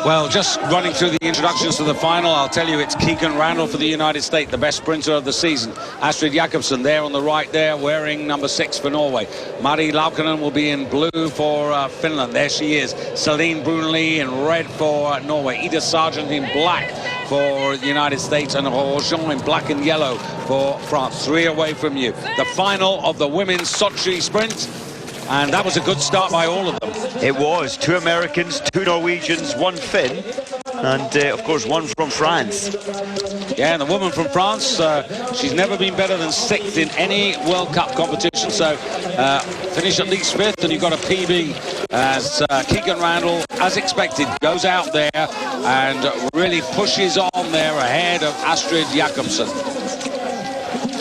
Well, just running through the introductions to the final, I'll tell you it's Keegan Randall for the United States, the best sprinter of the season. Astrid Jakobsen there on the right there, wearing number 6 for Norway. Mari Laukkanen will be in blue for Finland. There she is. Celine Brunelli in red for Norway. Ida Sargent in black for the United States, and Rojon in black and yellow for France. 3 away from you. The final of the women's Sochi sprint. And that was a good start by all of them. It was. 2 Americans, 2 Norwegians, 1 Finn, and of course 1 from France. Yeah, and the woman from France, she's never been better than 6th in any World Cup competition, so finish at least 5th, and you've got a PB as Keegan Randall, as expected, goes out there and really pushes on there ahead of Astrid Jakobsen.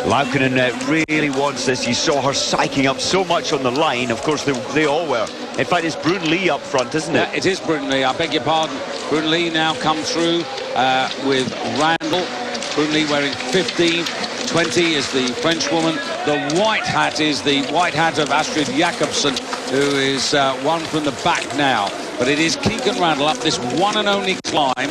Laukkanen really wants this. You saw her psyching up so much on the line. Of course, they all were. In fact, it's Brunelli up front, isn't it? Yeah, it is Brunelli. I beg your pardon. Brunelli now come through with Randall. Brunelli wearing 15. 20 is the French woman. The white hat is the white hat of Astrid Jakobsen, who is one from the back now. But it is Keegan Randall up this one and only climb.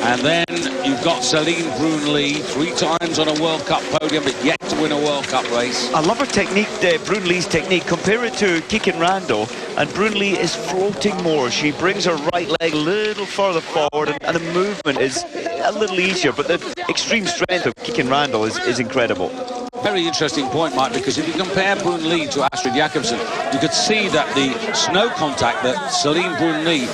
And then you've got Celine Brunelli, 3 times on a World Cup podium, but yet to win a World Cup race. I love her technique, Brunelli's technique. Compare it to Keegan Randall, and Brunelli is floating more. She brings her right leg a little further forward, and the movement is a little easier, but the extreme strength of Keegan Randall is incredible. Very interesting point, Mike, because if you compare Brunelli to Astrid Jakobsen, you could see that the snow contact that Celine Brunelli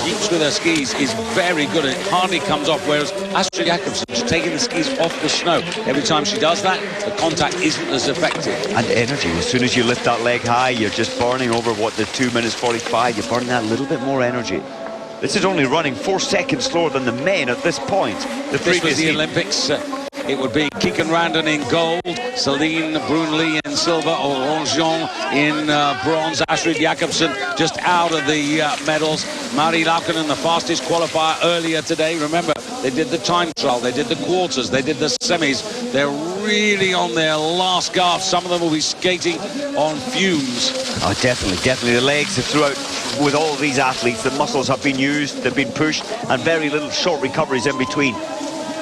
keeps with her skis is very good. It hardly comes off, whereas Astrid Jakobsen is taking the skis off the snow. Every time she does that, the contact isn't as effective. And energy. As soon as you lift that leg high, you're just burning over what the 2 minutes 45. You're burning that little bit more energy. This is only running 4 seconds slower than the men at this point. If this was the Olympics, it would be Keegan Randall in gold, Celine Brunelli in silver, or Rojon in bronze. Astrid Jakobsen just out of the medals. Mari Laukkanen, the fastest qualifier earlier today. Remember, they did the time trial, they did the quarters, they did the semis. They're really on their last gasp. Some of them will be skating on fumes. Oh, definitely. The legs have throughout with all of these athletes. The muscles have been used, they've been pushed, and very little short recoveries in between.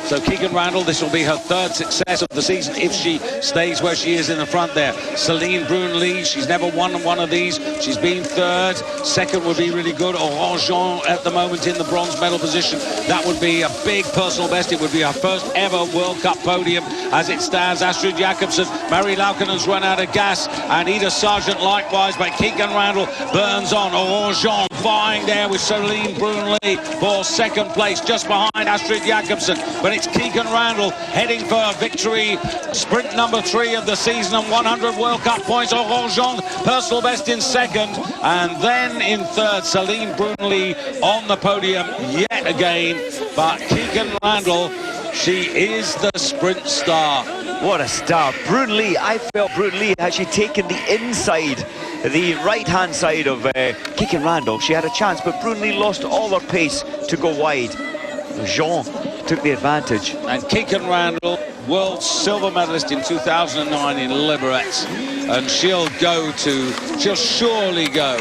So Keegan Randall, this will be her 3rd success of the season if she stays where she is in the front there. Celine Brunelli, she's never won one of these. She's been 3rd. 2nd would be really good. Rojon at the moment in the bronze medal position. That would be a big personal best. It would be her 1st ever World Cup podium as it stands. Astrid Jakobsen, Mari Laukkanen's run out of gas, and Ida Sargent likewise, but Keegan Randall burns on. Rojon vying there with Celine Brunelli for 2nd place, just behind Astrid Jakobsen. But it's Keegan Randall heading for victory, sprint number 3 of the season, and 100 World Cup points. Rojon, personal best in 2nd, and then in 3rd, Celine Brunelli on the podium yet again. But Keegan Randall, she is the sprint star. What a star. Brunelli, I felt Brunelli had actually taken the inside, the right-hand side of Keegan Randall. She had a chance, but Brunelli lost all her pace to go wide. Jean took the advantage. And Keegan Randall, world silver medalist in 2009 in Liberec, and she'll surely go,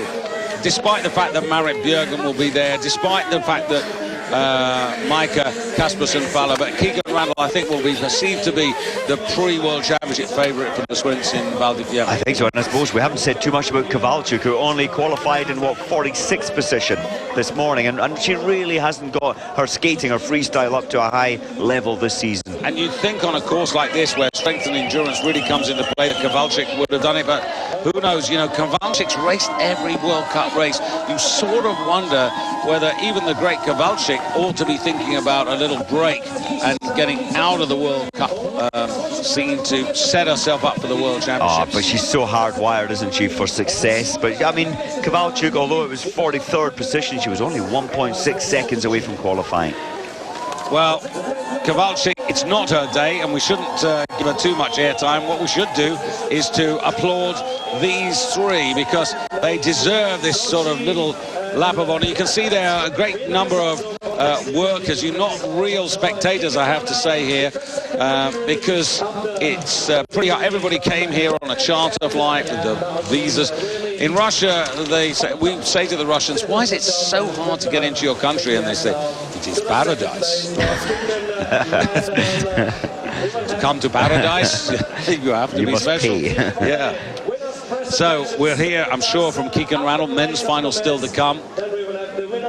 despite the fact that Marit Bjørgen will be there, despite the fact that Micah Kaspersen follow, but Keegan Randall, I think, will be perceived to be the pre-World Championship favourite for the sprints in Val di Fiemme. I think so, and I suppose we haven't said too much about Kowalczyk, who only qualified in, what, 46th position this morning, and she really hasn't got her skating, her freestyle up to a high level this season. And you'd think on a course like this, where strength and endurance really comes into play, that Kowalczyk would have done it, but who knows? You know, Kowalczyk's raced every World Cup race. You sort of wonder whether even the great Kowalczyk ought to be thinking about a little break and getting out of the World Cup scene to set herself up for the World Championships. Oh, but she's so hardwired, isn't she, for success? But, I mean, Kowalczyk, although it was 43rd position, she was only 1.6 seconds away from qualifying. Well, Kowalczyk, it's not her day, and we shouldn't give her too much airtime. What we should do is to applaud these 3, because they deserve this sort of little lap of honour. You can see there a great number of workers. You're not real spectators, I have to say here, because it's pretty hard. Everybody came here on a charter flight with the visas. In Russia, we say to the Russians, why is it so hard to get into your country? And they say, it is paradise. To come to paradise, you have to be special. Yeah. So we're here, I'm sure, from Keegan Randall. Men's final still to come.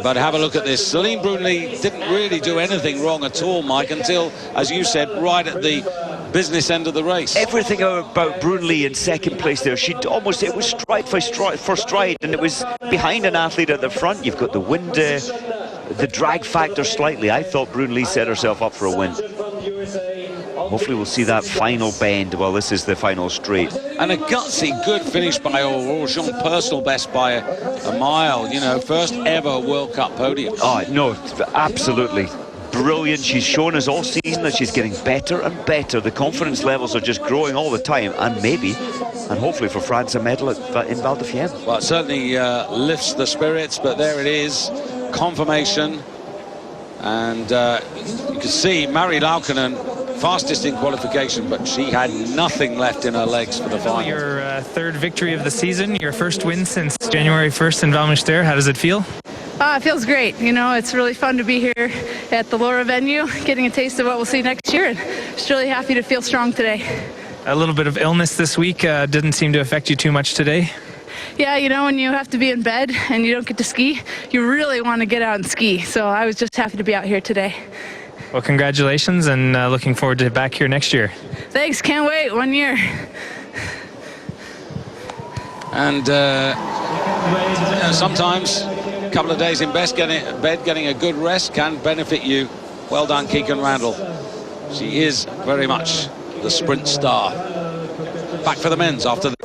But have a look at this. Celine Brunelli didn't really do anything wrong at all, Mike, until, as you said, right at the business end of the race. Everything about Brunelli in second place there, it was stride for stride, and it was behind an athlete at the front. You've got the wind, the drag factor slightly. I thought Brunelli set herself up for a win. Hopefully we'll see that final bend. Well, this is the final straight. And a gutsy, good finish by Orgeon, personal best by a mile. You know, first ever World Cup podium. Oh, no, absolutely. Brilliant. She's shown us all season that she's getting better and better. The confidence levels are just growing all the time, and hopefully for France a medal in Val di Fiemme. Well, it certainly lifts the spirits, but there it is, confirmation. And you can see Mari Laukkanen, fastest in qualification, but she had nothing left in her legs for the final. Your third victory of the season, your first win since January 1st in Val Mistère. How does it feel? It feels great. You know, it's really fun to be here at the Laura venue, getting a taste of what we'll see next year, and just really happy to feel strong today. A little bit of illness this week didn't seem to affect you too much today. Yeah, you know, when you have to be in bed and you don't get to ski, you really want to get out and ski. So I was just happy to be out here today. Well, congratulations, and looking forward to back here next year. Thanks, can't wait, 1 year. And you know, sometimes a couple of days in bed, getting a good rest can benefit you. Well done, Keegan Randall. She is very much the sprint star. Back for the men's after the...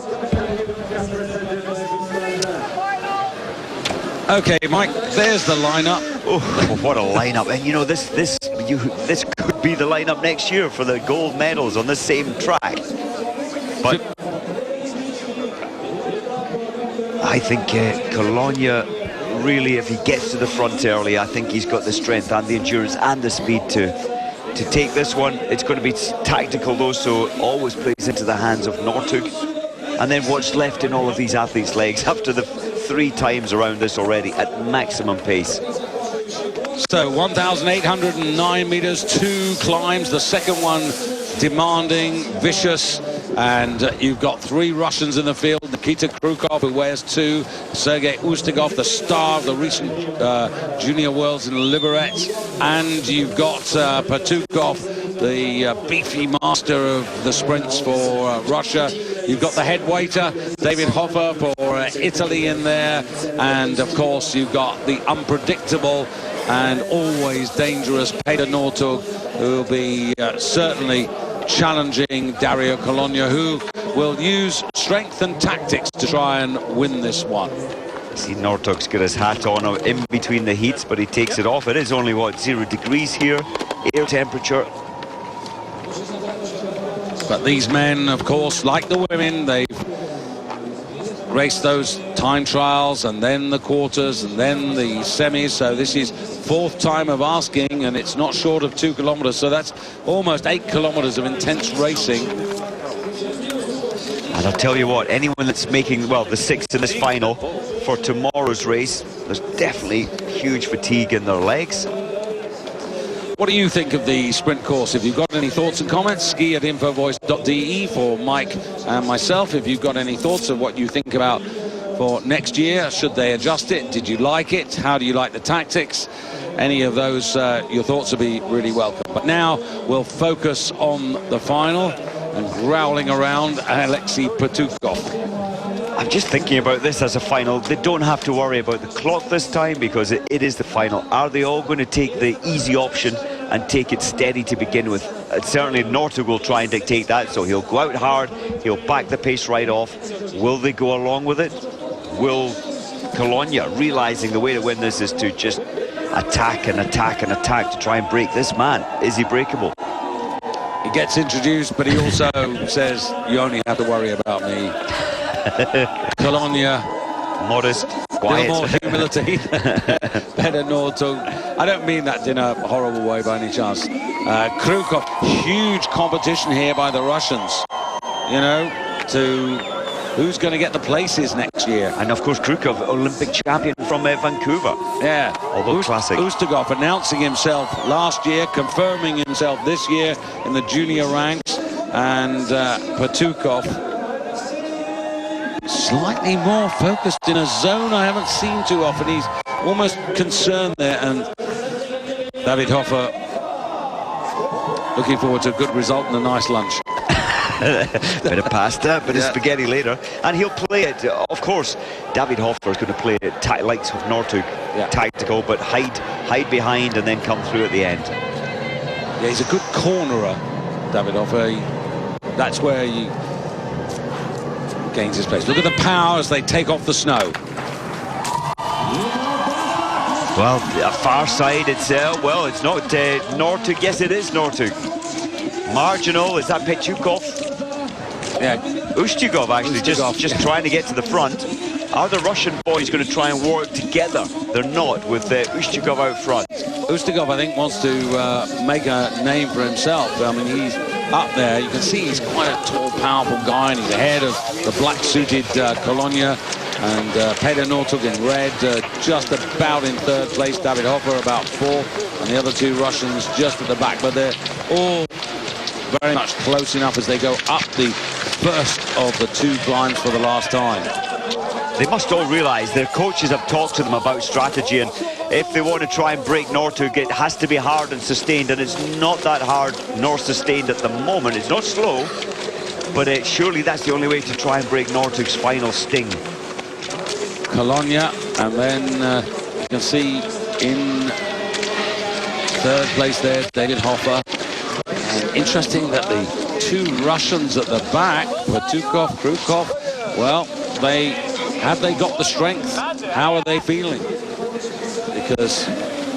Okay, Mike, there's the lineup. Oh, what a lineup. And you know, this could be the lineup next year for the gold medals on the same track. But I think Cologne, really, if he gets to the front early, I think he's got the strength and the endurance and the speed to take this one. It's going to be tactical though, so it always plays into the hands of Northug. And then what's left in all of these athletes' legs after the 3 times around this already at maximum pace. So 1,809 meters, 2 climbs, the second one demanding, vicious, and you've got 3 Russians in the field. Nikita Krukov, who wears 2, Sergei Ustigov, the star of the recent Junior Worlds in Liberec, and you've got Patukov, the beefy master of the sprints for Russia. You've got the head waiter, David Hoffer, for Italy in there, and of course you've got the unpredictable and always dangerous Peter Northug, who will be certainly challenging Dario Cologne, who will use strength and tactics to try and win this one. See, Northug's got his hat on in between the heats, but he takes it off. It is only, what, 0 degrees here, air temperature. But these men, of course, like the women, they've raced those time trials and then the quarters and then the semis. So this is 4th time of asking, and it's not short of 2 kilometers. So that's almost 8 kilometers of intense racing. And I'll tell you what, anyone that's making, well, the 6th in this final for tomorrow's race, there's definitely huge fatigue in their legs. What do you think of the sprint course? If you've got any thoughts and comments, ski@infovoice.de for Mike and myself. If you've got any thoughts of what you think about for next year, should they adjust it? Did you like it? How do you like the tactics? Any of those, your thoughts would be really welcome. But now we'll focus on the final, and growling around Alexei Patukov. I'm just thinking about this as a final. They don't have to worry about the clock this time because it is the final. Are they all going to take the easy option and take it steady to begin with? Certainly Northug will try and dictate that, so he'll go out hard, he'll back the pace right off. Will they go along with it? Will Cologne, realizing the way to win this is to just attack and attack and attack to try and break this man? Is he breakable? He gets introduced, but he also says, you only have to worry about me. Cologne, modest, quiet. More humility. Better Nortug. I don't mean that in a horrible way by any chance. Krukov, huge competition here by the Russians. You know, to who's going to get the places next year. And of course, Krukov, Olympic champion from Vancouver. Yeah. Although classic. Ustugov announcing himself last year, confirming himself this year in the junior ranks. And Patukov slightly more focused in a zone I haven't seen too often. He's almost concerned there. And David Hofer looking forward to a good result and a nice lunch. Bit of pasta, bit of spaghetti later, and he'll play it. Of course, David Hofer is going to play it likes of Nortug, tactical, but hide behind and then come through at the end. Yeah, he's a good cornerer, David Hofer. That's where he gains his place. Look at the power as they take off the snow. Well, far side, it's well, it's not Nortug. Yes, it is Nortug. Marginal, is that Petukov? Yeah, Ustugov actually just trying to get to the front. Are the Russian boys going to try and work together? They're not, with Ustugov out front. Ustugov, I think, wants to make a name for himself. I mean, he's up there. You can see he's quite a tall, powerful guy, and he's ahead of the black-suited Kolonya. And Peter Nortug in red, just about in third place. David Hofer about fourth, and the other two Russians just at the back. But they're all very much close enough as they go up the first of the two climbs for the last time. They must all realise their coaches have talked to them about strategy, and if they want to try and break Nortug, it has to be hard and sustained, and it's not that hard nor sustained at the moment. It's not slow, but surely that's the only way to try and break Nortug's final sting. Kolonya, and then you can see in third place there, David Hofer. And interesting that the two Russians at the back, Patukov, Krukov, well, have they got the strength? How are they feeling? Because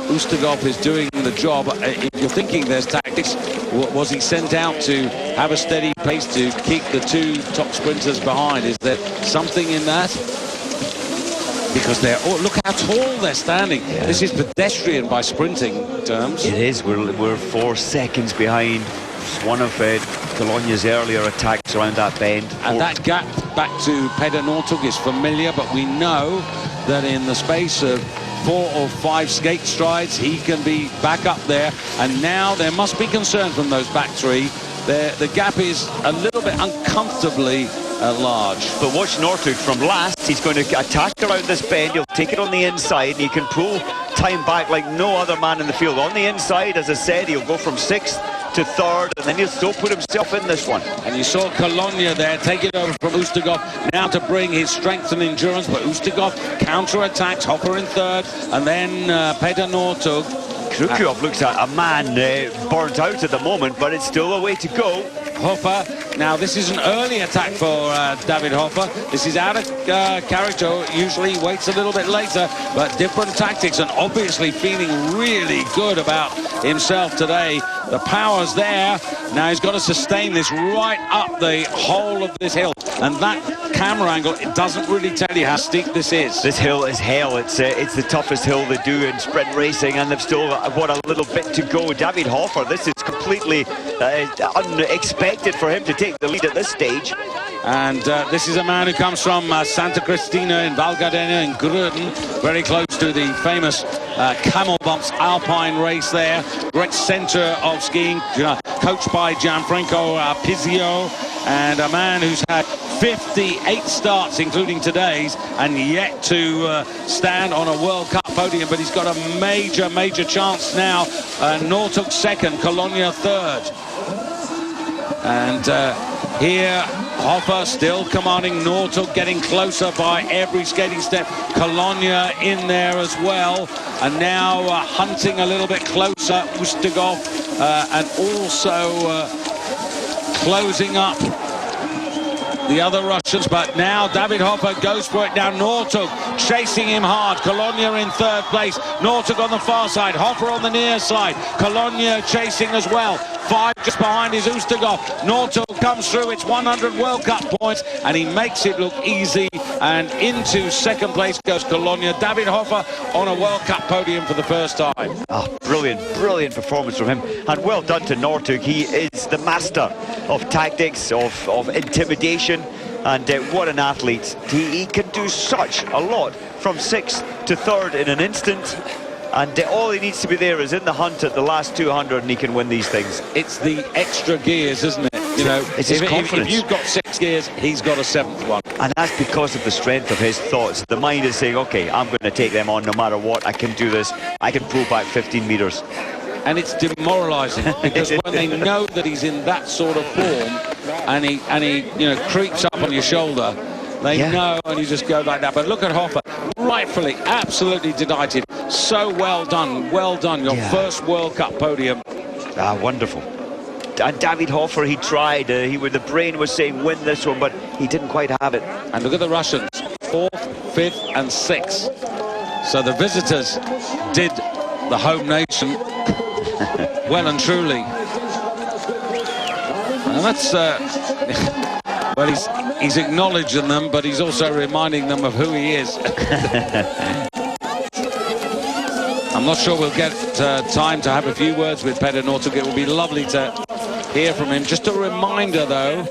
Ustugov is doing the job. If you're thinking there's tactics, was he sent out to have a steady pace to keep the two top sprinters behind? Is there something in that? Because look how tall they're standing. Yeah. This is pedestrian by sprinting terms. It is. We're 4 seconds behind one of Kolonya's earlier attacks around that bend. And that gap back to Peter Nortug is familiar, but we know that in the space of 4 or 5 skate strides, he can be back up there. And now there must be concern from those back three. The gap is a little bit uncomfortably large. But watch Nortug from last. He's going to attack around this bend. He'll take it on the inside, and he can pull time back like no other man in the field. On the inside, as I said, he'll go from 6th to 3rd, and then he'll still put himself in this one. And you saw Kolonya there take it over from Ustugov, now to bring his strength and endurance, but Ustugov counter-attacks, Hofer in 3rd, and then Peter Nortug. Krukov looks at a man burnt out at the moment, but it's still a way to go. Hofer, now this is an early attack for David Hofer. This is out of character, usually waits a little bit later, but different tactics, and obviously feeling really good about himself today. The power's there. Now he's got to sustain this right up the whole of this hill, and that camera angle, it doesn't really tell you how steep this is. This hill is hell. It's the toughest hill they do in sprint racing, and they've still got a little bit to go. David Hofer, this is completely unexpected for him to take the lead at this stage. And this is a man who comes from Santa Cristina in Val Gardena in Gruden, very close to the famous Camel Bumps Alpine race there. Great centre of skiing, coached by Gianfranco Pizzio, and a man who's had 58 starts, including today's, and yet to stand on a World Cup podium, but he's got a major chance now. Nortug 2nd, Kolonya 3rd. And here, Hofer still commanding, Nortug getting closer by every skating step. Kolonya in there as well. And now hunting a little bit closer, Ustugov, and also closing up the other Russians, but now David Hofer goes for it. Now Nortug chasing him hard. Kolonya in 3rd place. Nortug on the far side. Hofer on the near side. Kolonya chasing as well. 5 just behind is Ustugov. Nortug comes through, it's 100 World Cup points, and he makes it look easy, and into second place goes Colonia. David Hofer on a World Cup podium for the first time. Oh, brilliant, brilliant performance from him, and well done to Nortug. He is the master of tactics, of intimidation, and what an athlete. He can do such a lot from 6th to 3rd in an instant, and all he needs to be there is in the hunt at the last 200, and he can win these things. It's the extra gears, isn't it? You know, it's his confidence. If you've got 6 gears, he's got a 7th one. And that's because of the strength of his thoughts. The mind is saying, okay, I'm going to take them on no matter what. I can do this. I can pull back 15 metres. And it's demoralising because when they know that he's in that sort of form, and he you know, creeps up on your shoulder, they know, and you just go like that. But look at Hofer, rightfully, absolutely delighted. So well done, your first World Cup podium. Ah, wonderful. And David Hofer, he tried. The brain was saying win this one, but he didn't quite have it. And look at the Russians, 4th, 5th, and 6th. So the visitors did the home nation well and truly. And that's well, he's acknowledging them, but he's also reminding them of who he is. I'm not sure we'll get time to have a few words with Petter Northug. It will be lovely to hear from him. Just a reminder, though,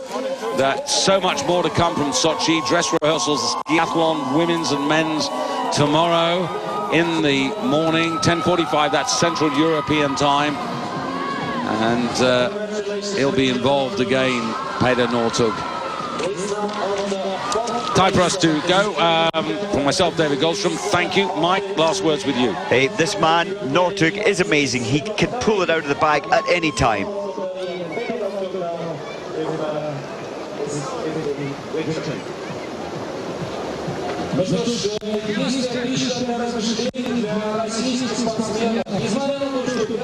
that so much more to come from Sochi. Dress rehearsals, skiathlon, women's and men's tomorrow in the morning, 10:45. That's Central European time, and he'll be involved again, Petter Northug. Time for us to go. For myself, David Goldstrom, thank you. Mike, last words with you. Hey, this man, Northug, is amazing. He can pull it out of the bag at any time.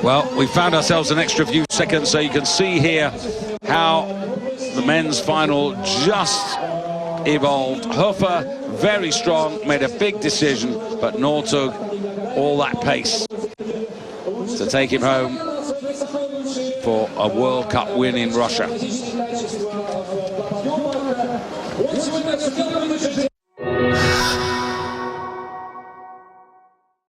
Well, we found ourselves an extra few seconds, so you can see here how the men's final just evolved. Hofer, very strong, made a big decision, but Northug, all that pace to take him home for a World Cup win in Russia.